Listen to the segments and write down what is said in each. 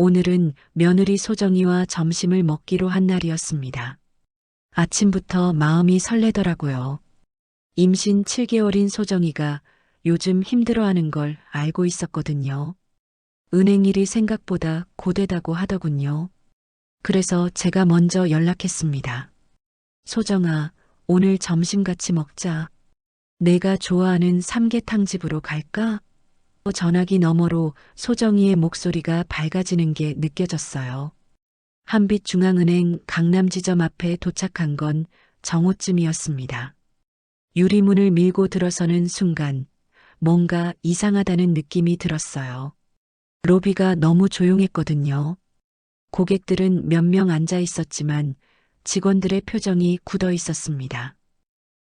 오늘은 며느리 소정이와 점심을 먹기로 한 날이었습니다. 아침부터 마음이 설레더라고요. 임신 7개월인 소정이가 요즘 힘들어하는 걸 알고 있었거든요. 은행 일이 생각보다 고되다고 하더군요. 그래서 제가 먼저 연락했습니다. 소정아, 오늘 점심 같이 먹자. 내가 좋아하는 삼계탕집으로 갈까? 전화기 너머로 소정이의 목소리가 밝아지는 게 느껴졌어요. 한빛중앙은행 강남지점 앞에 도착한 건 정오쯤이었습니다. 유리문을 밀고 들어서는 순간 뭔가 이상하다는 느낌이 들었어요. 로비가 너무 조용했거든요. 고객들은 몇 명 앉아 있었지만 직원들의 표정이 굳어 있었습니다.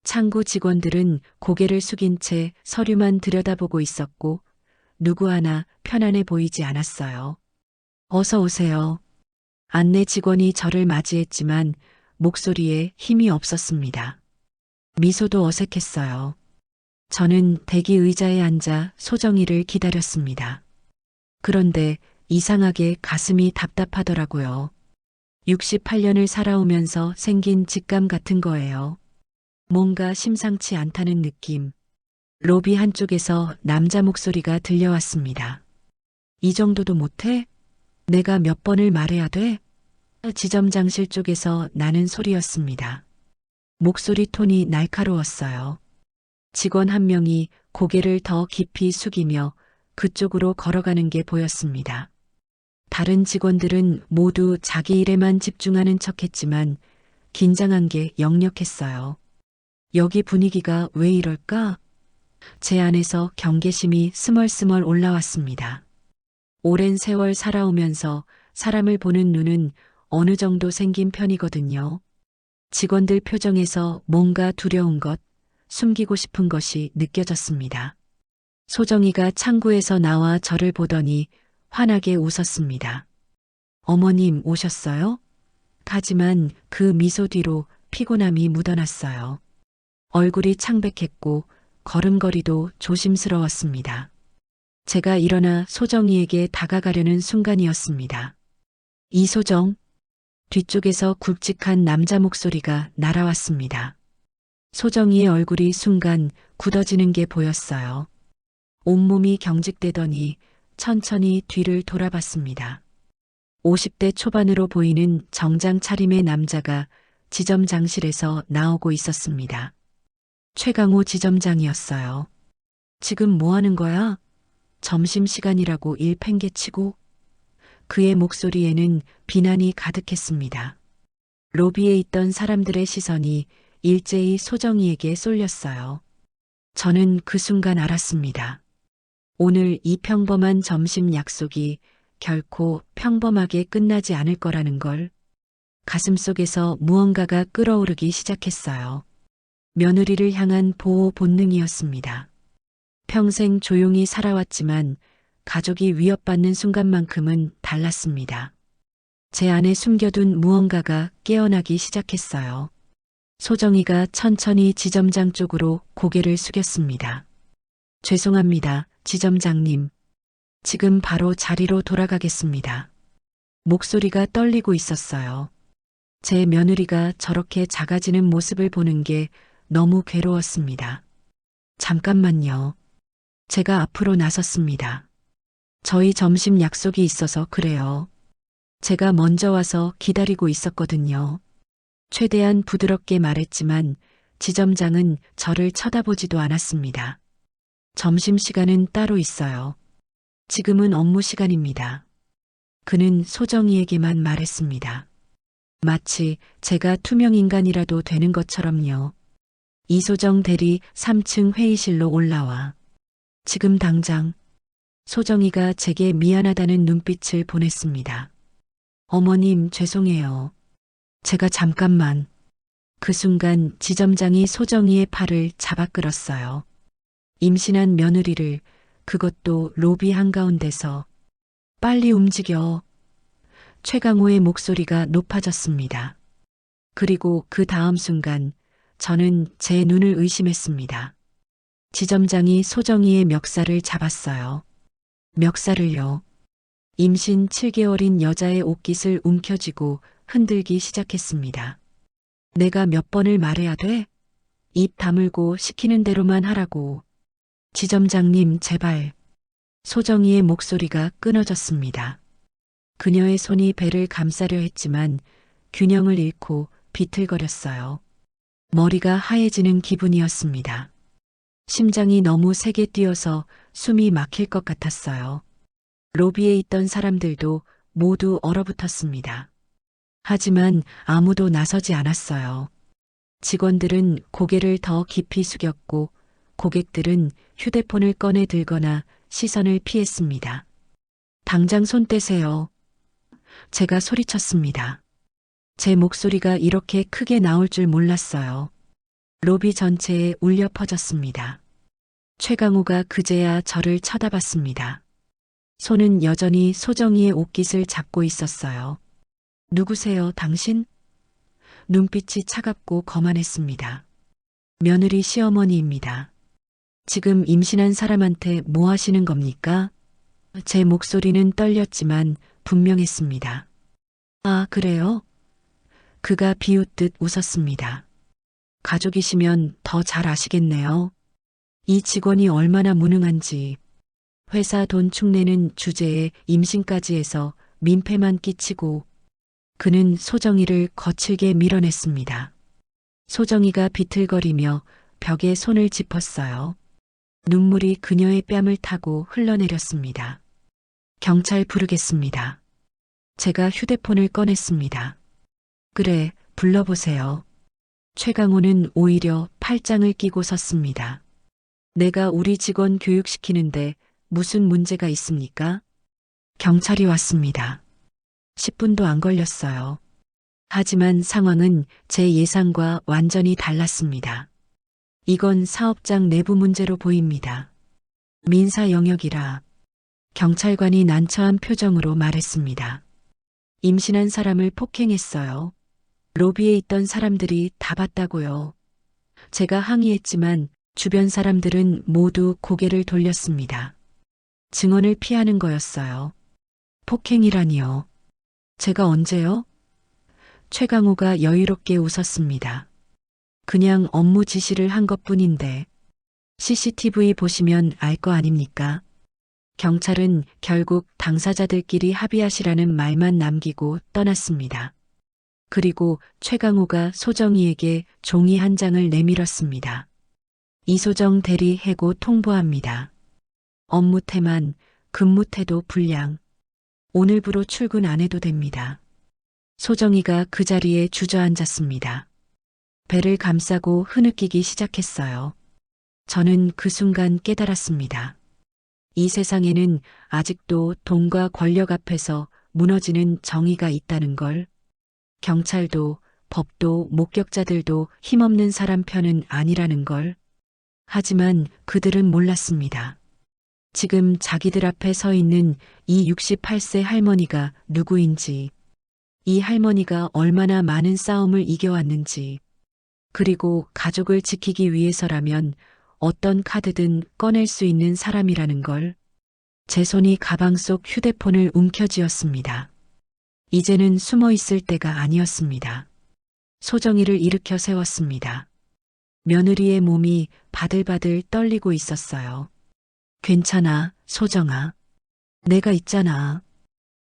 창구 직원들은 고개를 숙인 채 서류만 들여다보고 있었고 누구 하나 편안해 보이지 않았어요. 어서 오세요. 안내 직원이 저를 맞이했지만 목소리에 힘이 없었습니다. 미소도 어색했어요. 저는 대기 의자에 앉아 소정이를 기다렸습니다. 그런데 이상하게 가슴이 답답하더라고요. 68년을 살아오면서 생긴 직감 같은 거예요. 뭔가 심상치 않다는 느낌. 로비 한쪽에서 남자 목소리가 들려왔습니다. 이 정도도 못해? 내가 몇 번을 말해야 돼? 지점장실 쪽에서 나는 소리였습니다. 목소리 톤이 날카로웠어요. 직원 한 명이 고개를 더 깊이 숙이며 그쪽으로 걸어가는 게 보였습니다. 다른 직원들은 모두 자기 일에만 집중하는 척했지만 긴장한 게 역력했어요. 여기 분위기가 왜 이럴까? 제 안에서 경계심이 스멀스멀 올라왔습니다. 오랜 세월 살아오면서 사람을 보는 눈은 어느 정도 생긴 편이거든요. 직원들 표정에서 뭔가 두려운 것, 숨기고 싶은 것이 느껴졌습니다. 소정이가 창구에서 나와 저를 보더니 환하게 웃었습니다. 어머님 오셨어요? 하지만 그 미소 뒤로 피곤함이 묻어났어요. 얼굴이 창백했고 걸음걸이도 조심스러웠습니다. 제가 일어나 소정이에게 다가가려는 순간이었습니다. 이소정, 뒤쪽에서 굵직한 남자 목소리가 날아왔습니다. 소정이의 얼굴이 순간 굳어지는 게 보였어요. 온몸이 경직되더니 천천히 뒤를 돌아봤습니다. 50대 초반으로 보이는 정장 차림의 남자가 지점장실에서 나오고 있었습니다. 최강호 지점장이었어요. 지금 뭐 하는 거야? 점심시간이라고 일 팽개치고? 그의 목소리에는 비난이 가득했습니다. 로비에 있던 사람들의 시선이 일제히 소정이에게 쏠렸어요. 저는 그 순간 알았습니다. 오늘 이 평범한 점심 약속이 결코 평범하게 끝나지 않을 거라는 걸. 가슴속에서 무언가가 끓어오르기 시작했어요. 며느리를 향한 보호 본능이었습니다. 평생 조용히 살아왔지만 가족이 위협받는 순간만큼은 달랐습니다. 제 안에 숨겨둔 무언가가 깨어나기 시작했어요. 소정이가 천천히 지점장 쪽으로 고개를 숙였습니다. 죄송합니다, 지점장님. 지금 바로 자리로 돌아가겠습니다. 목소리가 떨리고 있었어요. 제 며느리가 저렇게 작아지는 모습을 보는 게 너무 괴로웠습니다. 잠깐만요. 제가 앞으로 나섰습니다. 저희 점심 약속이 있어서 그래요. 제가 먼저 와서 기다리고 있었거든요. 최대한 부드럽게 말했지만 지점장은 저를 쳐다보지도 않았습니다. 점심시간은 따로 있어요. 지금은 업무 시간입니다. 그는 소정이에게만 말했습니다. 마치 제가 투명인간이라도 되는 것처럼요. 이소정 대리 3층 회의실로 올라와. 지금 당장. 소정이가 제게 미안하다는 눈빛을 보냈습니다. 어머님 죄송해요. 제가 잠깐만. 그 순간 지점장이 소정이의 팔을 잡아 끌었어요. 임신한 며느리를, 그것도 로비 한가운데서. 빨리 움직여. 최강호의 목소리가 높아졌습니다. 그리고 그 다음 순간 저는 제 눈을 의심했습니다. 지점장이 소정이의 멱살을 잡았어요. 멱살을요. 임신 7개월인 여자의 옷깃을 움켜쥐고 흔들기 시작했습니다. 내가 몇 번을 말해야 돼? 입 다물고 시키는 대로만 하라고. 지점장님, 제발. 소정이의 목소리가 끊어졌습니다. 그녀의 손이 배를 감싸려 했지만 균형을 잃고 비틀거렸어요. 머리가 하얘지는 기분이었습니다. 심장이 너무 세게 뛰어서 숨이 막힐 것 같았어요. 로비에 있던 사람들도 모두 얼어붙었습니다. 하지만 아무도 나서지 않았어요. 직원들은 고개를 더 깊이 숙였고 고객들은 휴대폰을 꺼내 들거나 시선을 피했습니다. 당장 손 떼세요. 제가 소리쳤습니다. 제 목소리가 이렇게 크게 나올 줄 몰랐어요. 로비 전체에 울려 퍼졌습니다. 최강우가 그제야 저를 쳐다봤습니다. 손은 여전히 소정이의 옷깃을 잡고 있었어요. 누구세요, 당신? 눈빛이 차갑고 거만했습니다. 며느리 시어머니입니다. 지금 임신한 사람한테 뭐 하시는 겁니까? 제 목소리는 떨렸지만 분명했습니다. 아, 그래요? 그가 비웃듯 웃었습니다. 가족이시면 더 잘 아시겠네요. 이 직원이 얼마나 무능한지. 회사 돈 축내는 주제에 임신까지 해서 민폐만 끼치고 그는 소정이를 거칠게 밀어냈습니다. 소정이가 비틀거리며 벽에 손을 짚었어요. 눈물이 그녀의 뺨을 타고 흘러내렸습니다. 경찰 부르겠습니다. 제가 휴대폰을 꺼냈습니다. 그래, 불러보세요. 최강호는 오히려 팔짱을 끼고 섰습니다. 내가 우리 직원 교육시키는데 무슨 문제가 있습니까? 경찰이 왔습니다. 10분도 안 걸렸어요. 하지만 상황은 제 예상과 완전히 달랐습니다. 이건 사업장 내부 문제로 보입니다. 민사 영역이라 경찰관이 난처한 표정으로 말했습니다. 임신한 사람을 폭행했어요. 로비에 있던 사람들이 다 봤다고요. 제가 항의했지만 주변 사람들은 모두 고개를 돌렸습니다. 증언을 피하는 거였어요. 폭행이라니요. 제가 언제요? 최강호가 여유롭게 웃었습니다. 그냥 업무 지시를 한 것뿐인데 CCTV 보시면 알 거 아닙니까? 경찰은 결국 당사자들끼리 합의하시라는 말만 남기고 떠났습니다. 그리고 최강호가 소정이에게 종이 한 장을 내밀었습니다. 이소정 대리 해고 통보합니다. 업무 태만, 근무 태도 불량. 오늘부로 출근 안 해도 됩니다. 소정이가 그 자리에 주저앉았습니다. 배를 감싸고 흐느끼기 시작했어요. 저는 그 순간 깨달았습니다. 이 세상에는 아직도 돈과 권력 앞에서 무너지는 정의가 있다는 걸. 경찰도 법도 목격자들도 힘없는 사람 편은 아니라는 걸. 하지만 그들은 몰랐습니다. 지금 자기들 앞에 서 있는 이 68세 할머니가 누구인지, 이 할머니가 얼마나 많은 싸움을 이겨왔는지, 그리고 가족을 지키기 위해서라면 어떤 카드든 꺼낼 수 있는 사람이라는 걸. 제 손이 가방 속 휴대폰을 움켜쥐었습니다. 이제는 숨어 있을 때가 아니었습니다. 소정이를 일으켜 세웠습니다. 며느리의 몸이 바들바들 떨리고 있었어요. 괜찮아, 소정아. 내가 있잖아.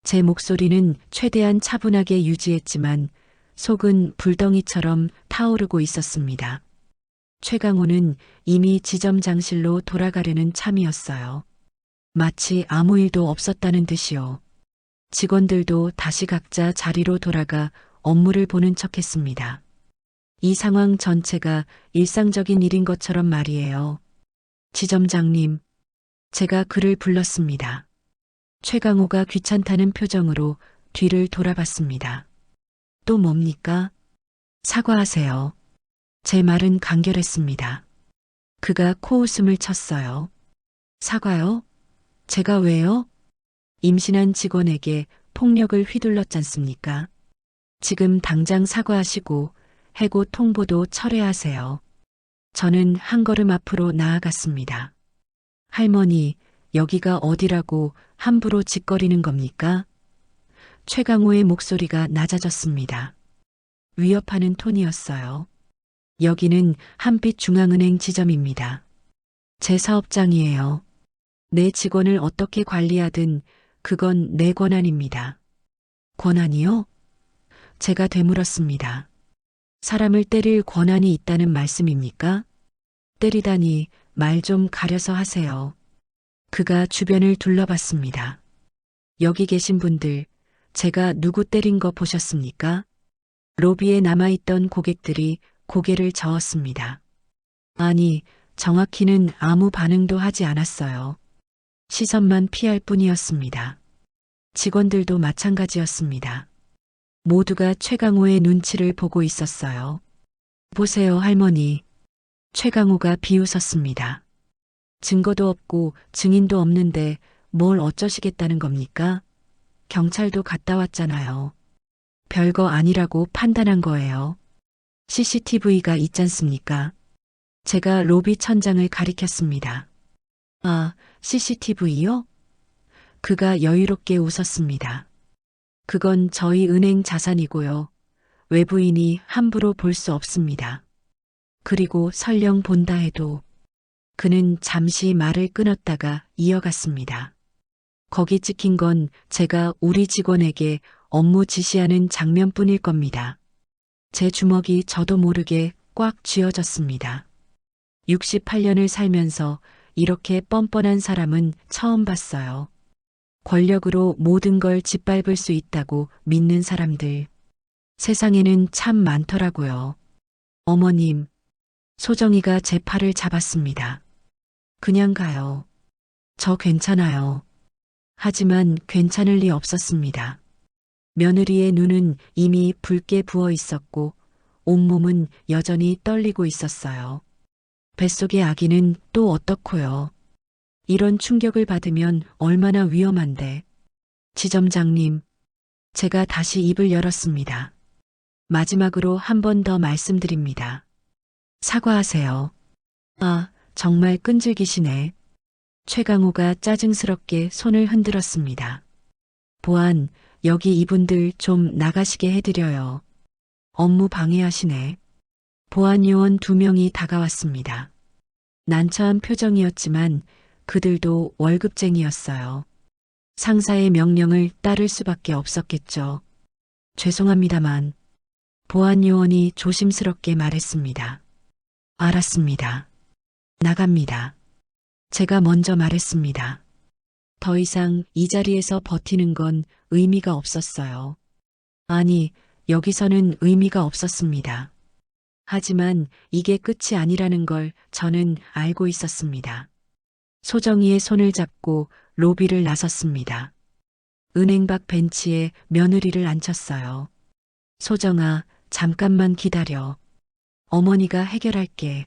제 목소리는 최대한 차분하게 유지했지만 속은 불덩이처럼 타오르고 있었습니다. 최강호는 이미 지점장실로 돌아가려는 참이었어요. 마치 아무 일도 없었다는 듯이요. 직원들도 다시 각자 자리로 돌아가 업무를 보는 척했습니다. 이 상황 전체가 일상적인 일인 것처럼 말이에요. 지점장님, 제가 그를 불렀습니다. 최강호가 귀찮다는 표정으로 뒤를 돌아봤습니다. 또 뭡니까? 사과하세요. 제 말은 간결했습니다. 그가 코웃음을 쳤어요. 사과요? 제가 왜요? 임신한 직원에게 폭력을 휘둘렀잖습니까? 지금 당장 사과하시고 해고 통보도 철회하세요. 저는 한 걸음 앞으로 나아갔습니다. 할머니, 여기가 어디라고 함부로 짓거리는 겁니까? 최강호의 목소리가 낮아졌습니다. 위협하는 톤이었어요. 여기는 한빛중앙은행 지점입니다. 제 사업장이에요. 내 직원을 어떻게 관리하든 그건 내 권한입니다. 권한이요? 제가 되물었습니다. 사람을 때릴 권한이 있다는 말씀입니까? 때리다니 말 좀 가려서 하세요. 그가 주변을 둘러봤습니다. 여기 계신 분들, 제가 누구 때린 거 보셨습니까? 로비에 남아있던 고객들이 고개를 저었습니다. 아니, 정확히는 아무 반응도 하지 않았어요. 시선만 피할 뿐이었습니다. 직원들도 마찬가지였습니다. 모두가 최강호의 눈치를 보고 있었어요. 보세요, 할머니. 최강호가 비웃었습니다. 증거도 없고 증인도 없는데 뭘 어쩌시겠다는 겁니까? 경찰도 갔다 왔잖아요. 별거 아니라고 판단한 거예요. CCTV가 있잖습니까? 제가 로비 천장을 가리켰습니다. 아, CCTV요? 그가 여유롭게 웃었습니다. 그건 저희 은행 자산이고요. 외부인이 함부로 볼 수 없습니다. 그리고 설령 본다 해도 그는 잠시 말을 끊었다가 이어갔습니다. 거기 찍힌 건 제가 우리 직원에게 업무 지시하는 장면뿐일 겁니다. 제 주먹이 저도 모르게 꽉 쥐어졌습니다. 68년을 살면서 이렇게 뻔뻔한 사람은 처음 봤어요. 권력으로 모든 걸 짓밟을 수 있다고 믿는 사람들. 세상에는 참 많더라고요. 어머님, 소정이가 제 팔을 잡았습니다. 그냥 가요. 저 괜찮아요. 하지만 괜찮을 리 없었습니다. 며느리의 눈은 이미 붉게 부어 있었고 온몸은 여전히 떨리고 있었어요. 뱃속의 아기는 또 어떻고요? 이런 충격을 받으면 얼마나 위험한데. 지점장님, 제가 다시 입을 열었습니다. 마지막으로 한 번 더 말씀드립니다. 사과하세요. 아, 정말 끈질기시네. 최강호가 짜증스럽게 손을 흔들었습니다. 보안, 여기 이분들 좀 나가시게 해드려요. 업무 방해하시네. 보안 요원 2명이 다가왔습니다. 난처한 표정이었지만 그들도 월급쟁이였어요. 상사의 명령을 따를 수밖에 없었겠죠. 죄송합니다만 보안 요원이 조심스럽게 말했습니다. 알았습니다. 나갑니다. 제가 먼저 말했습니다. 더 이상 이 자리에서 버티는 건 의미가 없었어요. 아니, 여기서는 의미가 없었습니다. 하지만 이게 끝이 아니라는 걸 저는 알고 있었습니다. 소정이의 손을 잡고 로비를 나섰습니다. 은행 밖 벤치에 며느리를 앉혔어요. 소정아, 잠깐만 기다려. 어머니가 해결할게.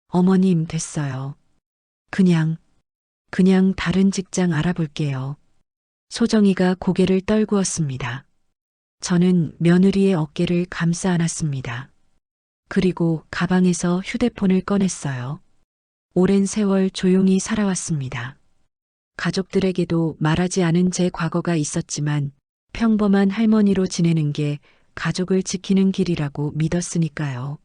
어머님, 됐어요. 그냥 다른 직장 알아볼게요. 소정이가 고개를 떨구었습니다. 저는 며느리의 어깨를 감싸 안았습니다. 그리고 가방에서 휴대폰을 꺼냈어요. 오랜 세월 조용히 살아왔습니다. 가족들에게도 말하지 않은 제 과거가 있었지만 평범한 할머니로 지내는 게 가족을 지키는 길이라고 믿었으니까요.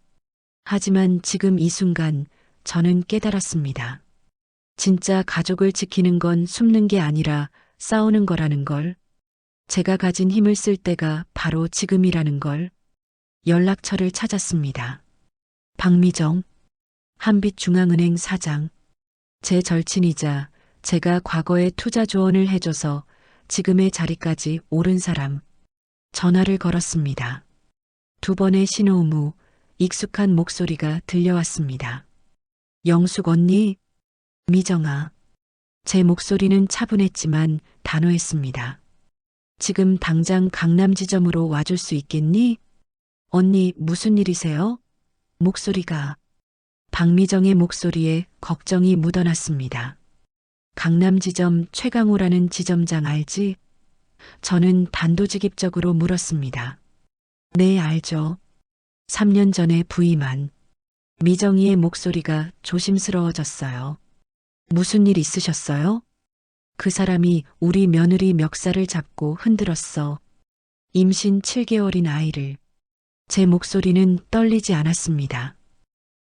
하지만 지금 이 순간 저는 깨달았습니다. 진짜 가족을 지키는 건 숨는 게 아니라 싸우는 거라는 걸. 제가 가진 힘을 쓸 때가 바로 지금이라는 걸. 연락처를 찾았습니다. 박미정, 한빛중앙은행 사장. 제 절친이자 제가 과거에 투자 조언을 해줘서 지금의 자리까지 오른 사람. 전화를 걸었습니다. 2번의 신호음 후 익숙한 목소리가 들려왔습니다. 영숙 언니? 미정아. 제 목소리는 차분했지만 단호했습니다. 지금 당장 강남 지점으로 와줄 수 있겠니? 언니, 무슨 일이세요? 목소리가. 박미정의 목소리에 걱정이 묻어났습니다. 강남 지점 최강호라는 지점장 알지? 저는 단도직입적으로 물었습니다. 네, 알죠. 3년 전에 부임한. 미정이의 목소리가 조심스러워졌어요. 무슨 일 있으셨어요? 그 사람이 우리 며느리 멱살을 잡고 흔들었어. 임신 7개월인 아이를. 제 목소리는 떨리지 않았습니다.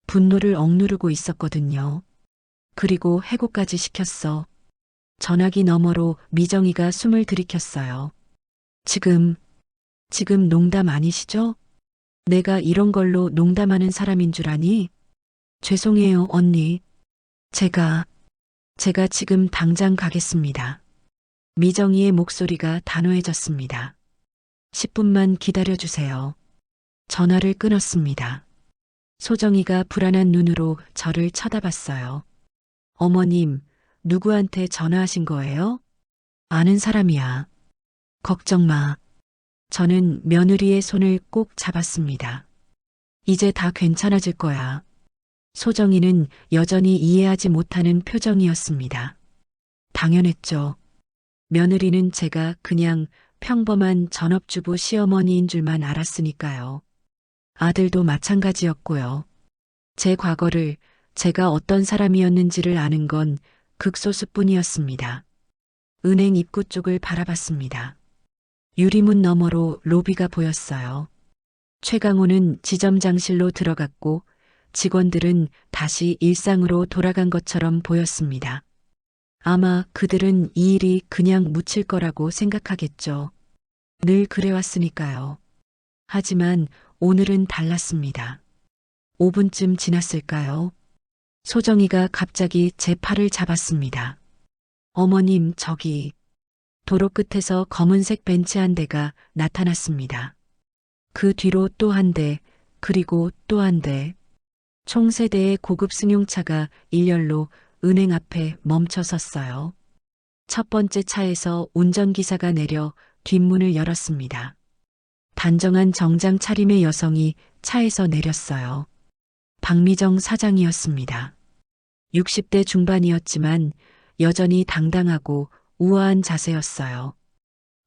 분노를 억누르고 있었거든요. 그리고 해고까지 시켰어. 전화기 너머로 미정이가 숨을 들이켰어요. 지금 농담 아니시죠? 내가 이런 걸로 농담하는 사람인 줄 아니? 죄송해요, 언니. 제가 지금 당장 가겠습니다. 미정이의 목소리가 단호해졌습니다. 10분만 기다려주세요. 전화를 끊었습니다. 소정이가 불안한 눈으로 저를 쳐다봤어요. 어머님, 누구한테 전화하신 거예요? 아는 사람이야. 걱정 마. 저는 며느리의 손을 꼭 잡았습니다. 이제 다 괜찮아질 거야. 소정이는 여전히 이해하지 못하는 표정이었습니다. 당연했죠. 며느리는 제가 그냥 평범한 전업주부 시어머니인 줄만 알았으니까요. 아들도 마찬가지였고요. 제 과거를, 제가 어떤 사람이었는지를 아는 건 극소수뿐이었습니다. 은행 입구 쪽을 바라봤습니다. 유리문 너머로 로비가 보였어요. 최강호는 지점장실로 들어갔고 직원들은 다시 일상으로 돌아간 것처럼 보였습니다. 아마 그들은 이 일이 그냥 묻힐 거라고 생각하겠죠. 늘 그래왔으니까요. 하지만 오늘은 달랐습니다. 5분쯤 지났을까요? 소정이가 갑자기 제 팔을 잡았습니다. 어머님, 저기. 도로 끝에서 검은색 벤츠 한 대가 나타났습니다. 그 뒤로 또 한 대, 그리고 또 한 대. 총 3대의 고급 승용차가 일렬로 은행 앞에 멈춰 섰어요. 첫 번째 차에서 운전기사가 내려 뒷문을 열었습니다. 단정한 정장 차림의 여성이 차에서 내렸어요. 박미정 사장이었습니다. 60대 중반이었지만 여전히 당당하고 우아한 자세였어요.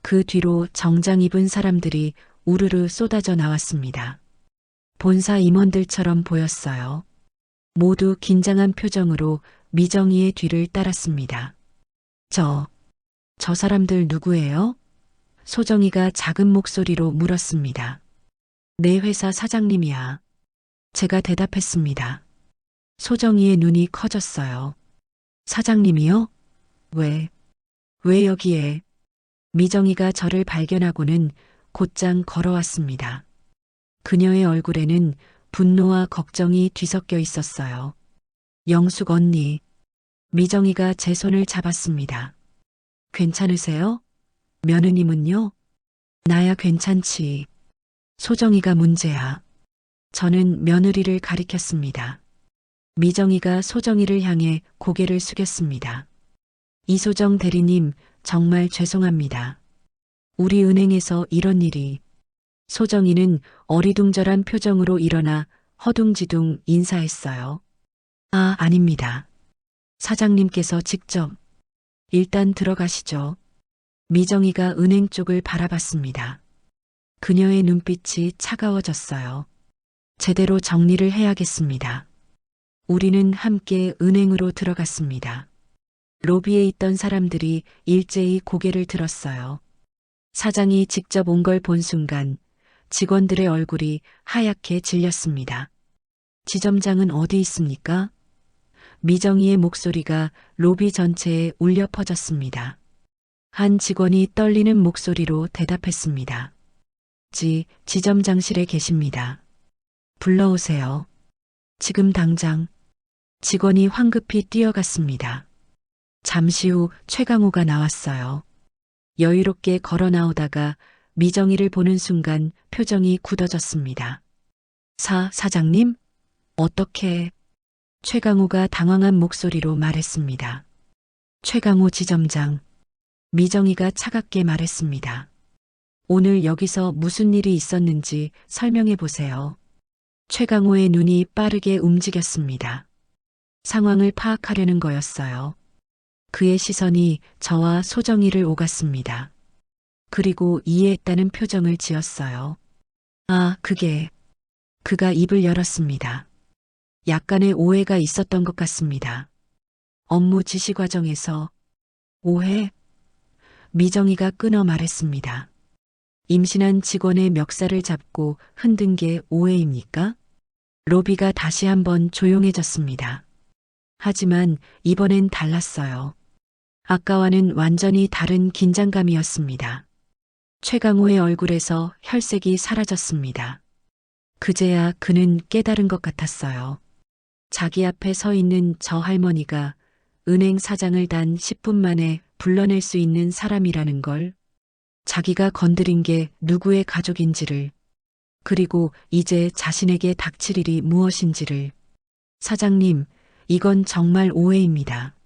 그 뒤로 정장 입은 사람들이 우르르 쏟아져 나왔습니다. 본사 임원들처럼 보였어요. 모두 긴장한 표정으로 미정이의 뒤를 따랐습니다. 저 사람들 누구예요? 소정이가 작은 목소리로 물었습니다. 내 회사 사장님이야. 제가 대답했습니다. 소정이의 눈이 커졌어요. 사장님이요? 왜 여기에? 미정이가 저를 발견하고는 곧장 걸어왔습니다. 그녀의 얼굴에는 분노와 걱정이 뒤섞여 있었어요. 영숙 언니. 미정이가 제 손을 잡았습니다. 괜찮으세요? 며느님은요? 나야 괜찮지. 소정이가 문제야. 저는 며느리를 가리켰습니다. 미정이가 소정이를 향해 고개를 숙였습니다. 이소정 대리님, 정말 죄송합니다. 우리 은행에서 이런 일이. 소정이는 어리둥절한 표정으로 일어나 허둥지둥 인사했어요. 아, 아닙니다. 사장님께서 직접. 일단 들어가시죠. 미정이가 은행 쪽을 바라봤습니다. 그녀의 눈빛이 차가워졌어요. 제대로 정리를 해야겠습니다. 우리는 함께 은행으로 들어갔습니다. 로비에 있던 사람들이 일제히 고개를 들었어요. 사장이 직접 온 걸 본 순간 직원들의 얼굴이 하얗게 질렸습니다. 지점장은 어디 있습니까? 미정이의 목소리가 로비 전체에 울려 퍼졌습니다. 한 직원이 떨리는 목소리로 대답했습니다. 지점장실에 계십니다. 불러오세요. 지금 당장. 직원이 황급히 뛰어갔습니다. 잠시 후 최강호가 나왔어요. 여유롭게 걸어 나오다가 미정이를 보는 순간 표정이 굳어졌습니다. 사장님? 어떻게? 최강호가 당황한 목소리로 말했습니다. 최강호 지점장. 미정이가 차갑게 말했습니다. 오늘 여기서 무슨 일이 있었는지 설명해 보세요. 최강호의 눈이 빠르게 움직였습니다. 상황을 파악하려는 거였어요. 그의 시선이 저와 소정이를 오갔습니다. 그리고 이해했다는 표정을 지었어요. 그가 입을 열었습니다. 약간의 오해가 있었던 것 같습니다. 업무 지시 과정에서 오해? 미정이가 끊어 말했습니다. 임신한 직원의 멱살을 잡고 흔든 게 오해입니까? 로비가 다시 한번 조용해졌습니다. 하지만 이번엔 달랐어요. 아까와는 완전히 다른 긴장감이었습니다. 최강호의 얼굴에서 혈색이 사라졌습니다. 그제야 그는 깨달은 것 같았어요. 자기 앞에 서 있는 저 할머니가 은행 사장을 단 10분 만에 불러낼 수 있는 사람이라는 걸, 자기가 건드린 게 누구의 가족인지를, 그리고 이제 자신에게 닥칠 일이 무엇인지를. 사장님, 이건 정말 오해입니다.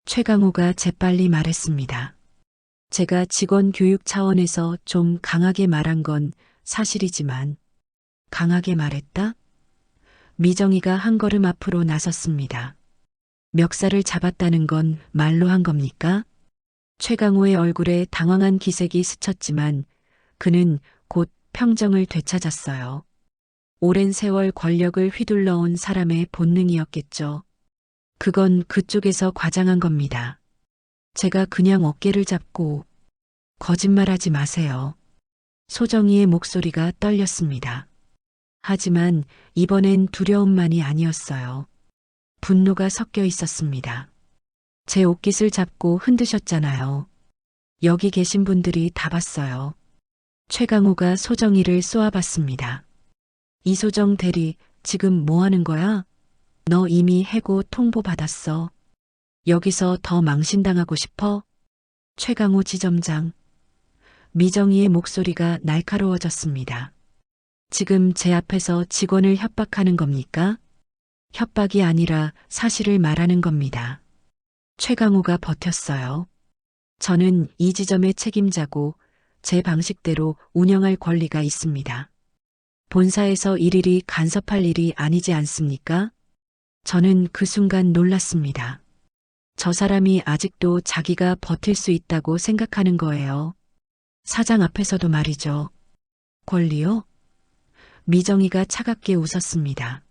최강호가 재빨리 말했습니다. 제가 직원 교육 차원에서 좀 강하게 말한 건 사실이지만, 강하게 말했다? 미정이가 한 걸음 앞으로 나섰습니다. 멱살을 잡았다는 건 말로 한 겁니까? 최강호의 얼굴에 당황한 기색이 스쳤지만 그는 곧 평정을 되찾았어요. 오랜 세월 권력을 휘둘러온 사람의 본능이었겠죠. 그건 그쪽에서 과장한 겁니다. 제가 그냥 어깨를 잡고. 거짓말하지 마세요. 소정이의 목소리가 떨렸습니다. 하지만 이번엔 두려움만이 아니었어요. 분노가 섞여 있었습니다. 제 옷깃을 잡고 흔드셨잖아요. 여기 계신 분들이 다 봤어요. 최강호가 소정이를 쏘아봤습니다. 이소정 대리, 지금 뭐 하는 거야? 너 이미 해고 통보받았어. 여기서 더 망신당하고 싶어? 최강호 지점장. 미정이의 목소리가 날카로워졌습니다. 지금 제 앞에서 직원을 협박하는 겁니까? 협박이 아니라 사실을 말하는 겁니다. 최강호가 버텼어요. 저는 이 지점의 책임자고 제 방식대로 운영할 권리가 있습니다. 본사에서 일일이 간섭할 일이 아니지 않습니까? 저는 그 순간 놀랐습니다. 저 사람이 아직도 자기가 버틸 수 있다고 생각하는 거예요. 사장 앞에서도 말이죠. 권리요? 미정이가 차갑게 웃었습니다.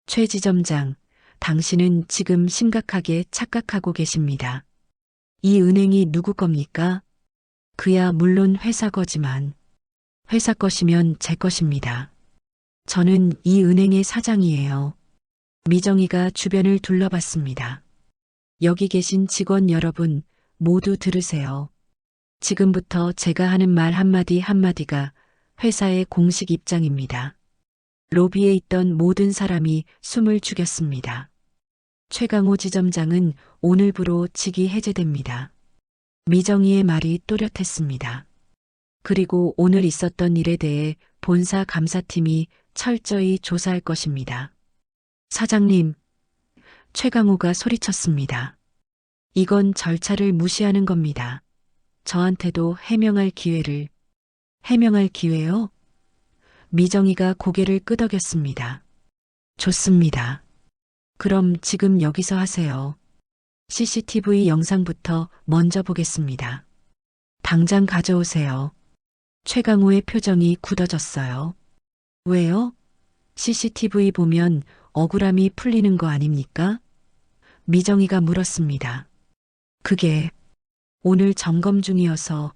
최 지점장, 당신은 지금 심각하게 착각하고 계십니다. 이 은행이 누구 겁니까? 그야 물론 회사 거지만, 회사 것이면 제 것입니다. 저는 이 은행의 사장이에요. 미정이가 주변을 둘러봤습니다. 여기 계신 직원 여러분, 모두 들으세요. 지금부터 제가 하는 말 한마디 한마디가 회사의 공식 입장입니다. 로비에 있던 모든 사람이 숨을 죽였습니다. 최강호 지점장은 오늘부로 직위 해제됩니다. 미정이의 말이 또렷했습니다. 그리고 오늘 있었던 일에 대해 본사 감사팀이 철저히 조사할 것입니다. 사장님, 최강호가 소리쳤습니다. 이건 절차를 무시하는 겁니다. 저한테도 해명할 기회를. 해명할 기회요? 미정이가 고개를 끄덕였습니다. 좋습니다. 그럼 지금 여기서 하세요. CCTV 영상부터 먼저 보겠습니다. 당장 가져오세요. 최강호의 표정이 굳어졌어요. 왜요? CCTV 보면 억울함이 풀리는 거 아닙니까? 미정이가 물었습니다. 그게 오늘 점검 중이어서.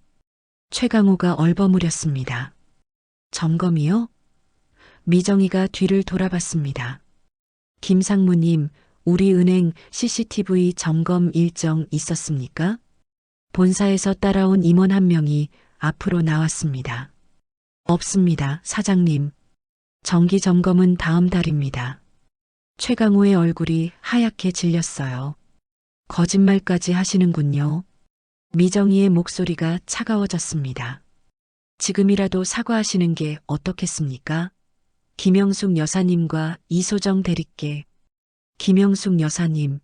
최강호가 얼버무렸습니다. 점검이요? 미정이가 뒤를 돌아봤습니다. 김상무님, 우리 은행 CCTV 점검 일정 있었습니까? 본사에서 따라온 임원 한 명이 앞으로 나왔습니다. 없습니다, 사장님. 정기 점검은 다음 달입니다. 최강호의 얼굴이 하얗게 질렸어요. 거짓말까지 하시는군요. 미정이의 목소리가 차가워졌습니다. 지금이라도 사과하시는 게 어떻겠습니까? 김영숙 여사님과 이소정 대리께. 김영숙 여사님.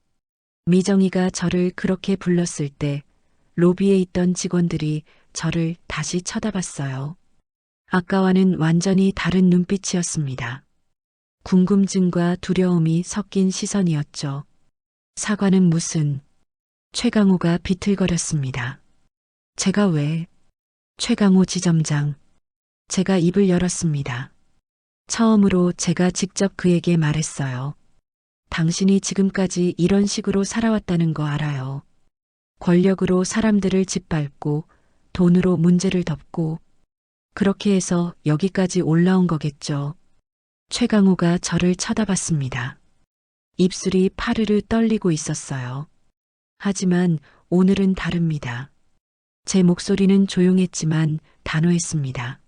미정이가 저를 그렇게 불렀을 때 로비에 있던 직원들이 저를 다시 쳐다봤어요. 아까와는 완전히 다른 눈빛이었습니다. 궁금증과 두려움이 섞인 시선이었죠. 사과는 무슨. 최강호가 비틀거렸습니다. 제가 왜? 최강호 지점장. 제가 입을 열었습니다. 처음으로 제가 직접 그에게 말했어요. 당신이 지금까지 이런 식으로 살아왔다는 거 알아요. 권력으로 사람들을 짓밟고 돈으로 문제를 덮고 그렇게 해서 여기까지 올라온 거겠죠. 최강호가 저를 쳐다봤습니다. 입술이 파르르 떨리고 있었어요. 하지만 오늘은 다릅니다. 제 목소리는 조용했지만 단호했습니다.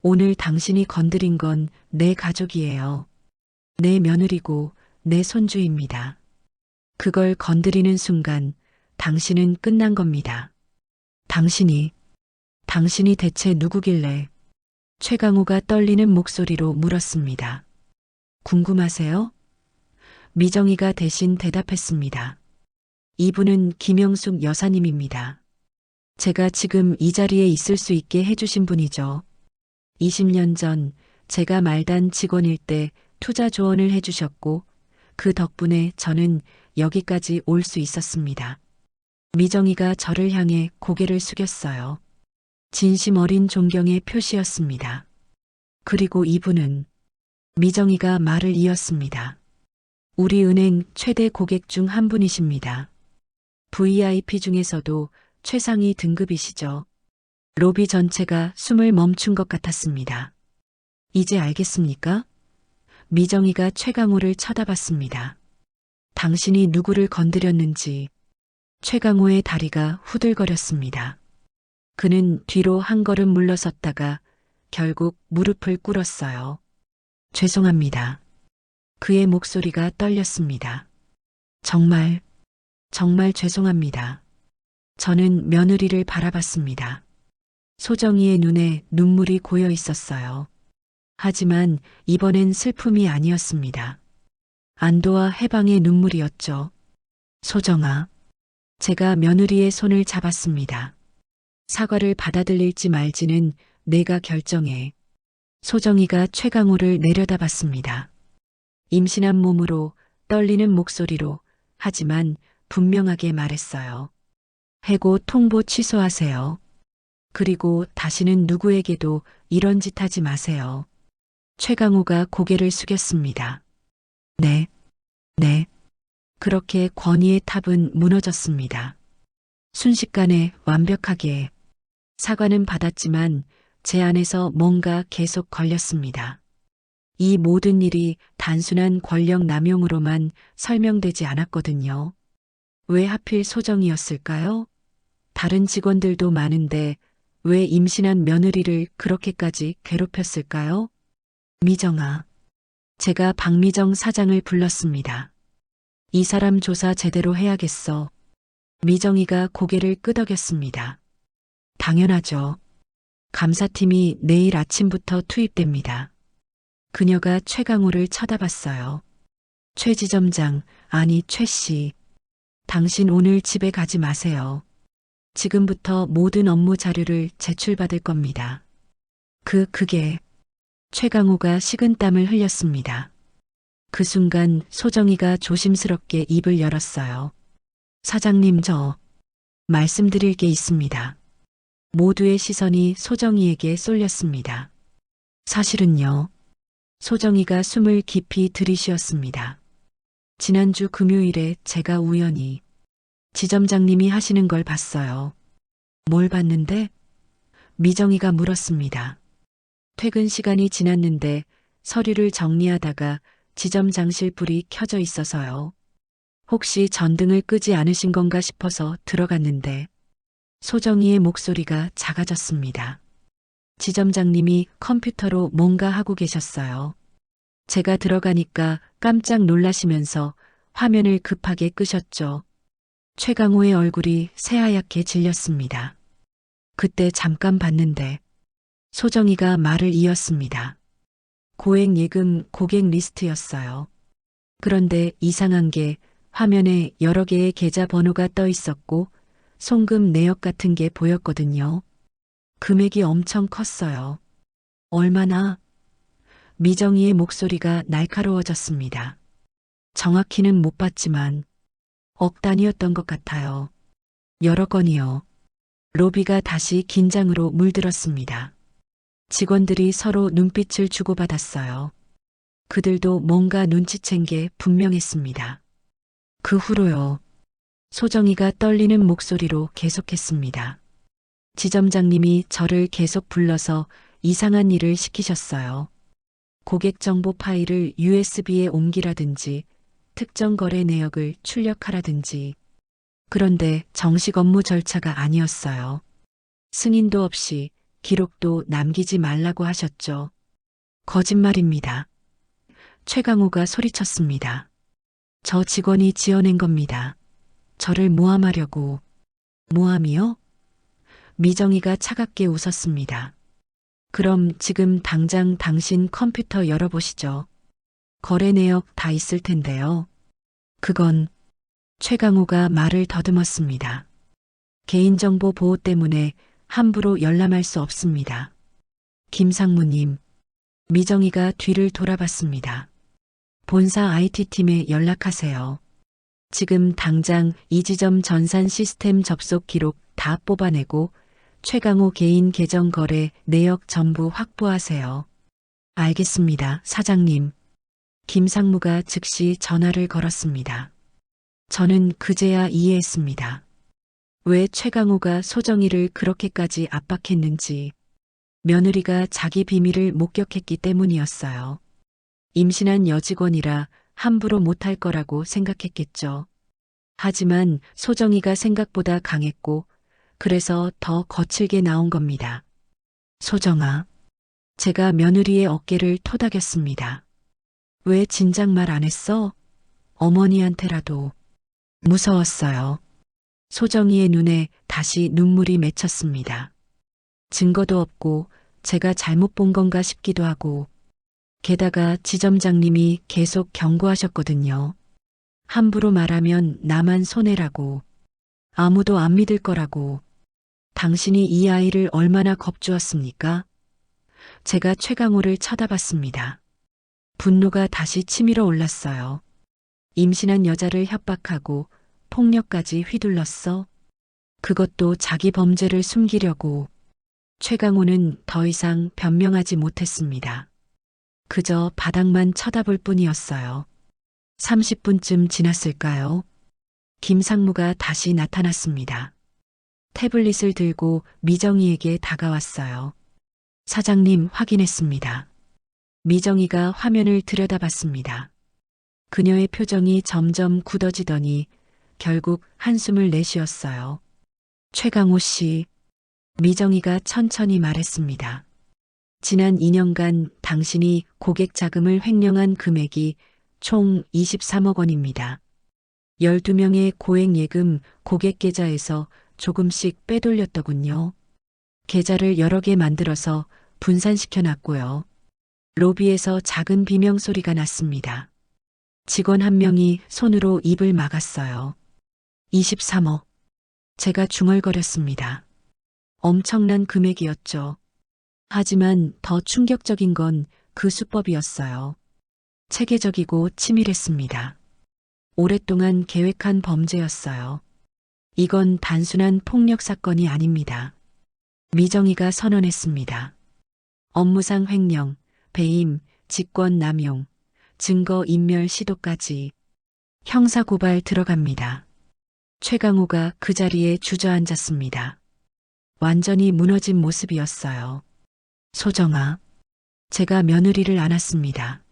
오늘 당신이 건드린 건 내 가족이에요. 내 며느리고 내 손주입니다. 그걸 건드리는 순간 당신은 끝난 겁니다. 당신이 대체 누구길래? 최강호가 떨리는 목소리로 물었습니다. 궁금하세요? 미정이가 대신 대답했습니다. 이분은 김영숙 여사님입니다. 제가 지금 이 자리에 있을 수 있게 해주신 분이죠. 20년 전 제가 말단 직원일 때 투자 조언을 해주셨고 그 덕분에 저는 여기까지 올 수 있었습니다. 미정이가 저를 향해 고개를 숙였어요. 진심 어린 존경의 표시였습니다. 그리고 이분은 미정이가 말을 이었습니다. 우리 은행 최대 고객 중 한 분이십니다. VIP 중에서도 최상위 등급이시죠. 로비 전체가 숨을 멈춘 것 같았습니다. 이제 알겠습니까? 미정이가 최강호를 쳐다봤습니다. 당신이 누구를 건드렸는지. 최강호의 다리가 후들거렸습니다. 그는 뒤로 한 걸음 물러섰다가 결국 무릎을 꿇었어요. 죄송합니다. 그의 목소리가 떨렸습니다. 정말 죄송합니다. 저는 며느리를 바라봤습니다. 소정이의 눈에 눈물이 고여 있었어요. 하지만 이번엔 슬픔이 아니었습니다. 안도와 해방의 눈물이었죠. 소정아, 제가 며느리의 손을 잡았습니다. 사과를 받아들일지 말지는 내가 결정해. 소정이가 최강호를 내려다봤습니다. 임신한 몸으로 떨리는 목소리로 하지만 분명하게 말했어요. 해고 통보 취소하세요. 그리고 다시는 누구에게도 이런 짓 하지 마세요. 최강호가 고개를 숙였습니다. 네. 그렇게 권위의 탑은 무너졌습니다. 순식간에 완벽하게. 사과는 받았지만 제 안에서 뭔가 계속 걸렸습니다. 이 모든 일이 단순한 권력 남용으로만 설명되지 않았거든요. 왜 하필 소정이었을까요? 다른 직원들도 많은데 왜 임신한 며느리를 그렇게까지 괴롭혔을까요? 미정아. 제가 박미정 사장을 불렀습니다. 이 사람 조사 제대로 해야겠어. 미정이가 고개를 끄덕였습니다. 당연하죠. 감사팀이 내일 아침부터 투입됩니다. 그녀가 최강호를 쳐다봤어요. 최 지점장, 아니 최 씨. 당신 오늘 집에 가지 마세요. 지금부터 모든 업무 자료를 제출받을 겁니다. 그게. 최강호가 식은땀을 흘렸습니다. 그 순간 소정이가 조심스럽게 입을 열었어요. 사장님, 저 말씀드릴 게 있습니다. 모두의 시선이 소정이에게 쏠렸습니다. 사실은요. 소정이가 숨을 깊이 들이쉬었습니다. 지난주 금요일에 제가 우연히 지점장님이 하시는 걸 봤어요. 뭘 봤는데? 미정이가 물었습니다. 퇴근 시간이 지났는데 서류를 정리하다가 지점장실 불이 켜져 있어서요. 혹시 전등을 끄지 않으신 건가 싶어서 들어갔는데 소정이의 목소리가 작아졌습니다. 지점장님이 컴퓨터로 뭔가 하고 계셨어요. 제가 들어가니까 깜짝 놀라시면서 화면을 급하게 끄셨죠. 최강호의 얼굴이 새하얗게 질렸습니다. 그때 잠깐 봤는데 소정이가 말을 이었습니다. 고액 예금 고객 리스트였어요. 그런데 이상한 게 화면에 여러 개의 계좌 번호가 떠 있었고 송금 내역 같은 게 보였거든요. 금액이 엄청 컸어요. 얼마나? 미정이의 목소리가 날카로워졌습니다. 정확히는 못 봤지만 억 단위였던 것 같아요. 여러 건이요. 로비가 다시 긴장으로 물들었습니다. 직원들이 서로 눈빛을 주고받았어요. 그들도 뭔가 눈치챈 게 분명했습니다. 그 후로요. 소정이가 떨리는 목소리로 계속했습니다. 지점장님이 저를 계속 불러서 이상한 일을 시키셨어요. 고객 정보 파일을 USB에 옮기라든지 특정 거래 내역을 출력하라든지. 그런데 정식 업무 절차가 아니었어요. 승인도 없이 기록도 남기지 말라고 하셨죠. 거짓말입니다. 최강호가 소리쳤습니다. 저 직원이 지어낸 겁니다. 저를 모함하려고. 모함이요? 미정이가 차갑게 웃었습니다. 그럼 지금 당장 당신 컴퓨터 열어보시죠. 거래 내역 다 있을 텐데요. 그건 최강호가 말을 더듬었습니다. 개인정보 보호 때문에 함부로 열람할 수 없습니다. 김상무님, 미정이가 뒤를 돌아봤습니다. 본사 IT팀에 연락하세요. 지금 당장 이지점 전산 시스템 접속 기록 다 뽑아내고 최강호 개인 계정 거래 내역 전부 확보하세요. 알겠습니다, 사장님. 김상무가 즉시 전화를 걸었습니다. 저는 그제야 이해했습니다. 왜 최강호가 소정이를 그렇게까지 압박했는지. 며느리가 자기 비밀을 목격했기 때문이었어요. 임신한 여직원이라 함부로 못할 거라고 생각했겠죠. 하지만 소정이가 생각보다 강했고 그래서 더 거칠게 나온 겁니다. 소정아, 제가 며느리의 어깨를 토닥였습니다. 왜 진작 말 안 했어? 어머니한테라도. 무서웠어요. 소정이의 눈에 다시 눈물이 맺혔습니다. 증거도 없고 제가 잘못 본 건가 싶기도 하고 게다가 지점장님이 계속 경고하셨거든요. 함부로 말하면 나만 손해라고. 아무도 안 믿을 거라고. 당신이 이 아이를 얼마나 겁주었습니까? 제가 최강호를 쳐다봤습니다. 분노가 다시 치밀어 올랐어요. 임신한 여자를 협박하고 폭력까지 휘둘렀어. 그것도 자기 범죄를 숨기려고. 최강호는 더 이상 변명하지 못했습니다. 그저 바닥만 쳐다볼 뿐이었어요. 30분쯤 지났을까요? 김상무가 다시 나타났습니다. 태블릿을 들고 미정이에게 다가왔어요. 사장님, 확인했습니다. 미정이가 화면을 들여다봤습니다. 그녀의 표정이 점점 굳어지더니 결국 한숨을 내쉬었어요. 최강호 씨, 미정이가 천천히 말했습니다. 지난 2년간 당신이 고객 자금을 횡령한 금액이 총 23억 원입니다. 12명의 고액 예금 고객 계좌에서 조금씩 빼돌렸더군요. 계좌를 여러 개 만들어서 분산시켜 놨고요. 로비에서 작은 비명 소리가 났습니다. 직원 한 명이 손으로 입을 막았어요. 23억. 제가 중얼거렸습니다. 엄청난 금액이었죠. 하지만 더 충격적인 건 그 수법이었어요. 체계적이고 치밀했습니다. 오랫동안 계획한 범죄였어요. 이건 단순한 폭력 사건이 아닙니다. 미정이가 선언했습니다. 업무상 횡령, 배임, 직권 남용, 증거 인멸 시도까지. 형사고발 들어갑니다. 최강호가 그 자리에 주저앉았습니다. 완전히 무너진 모습이었어요. 소정아, 제가 며느리를 안았습니다.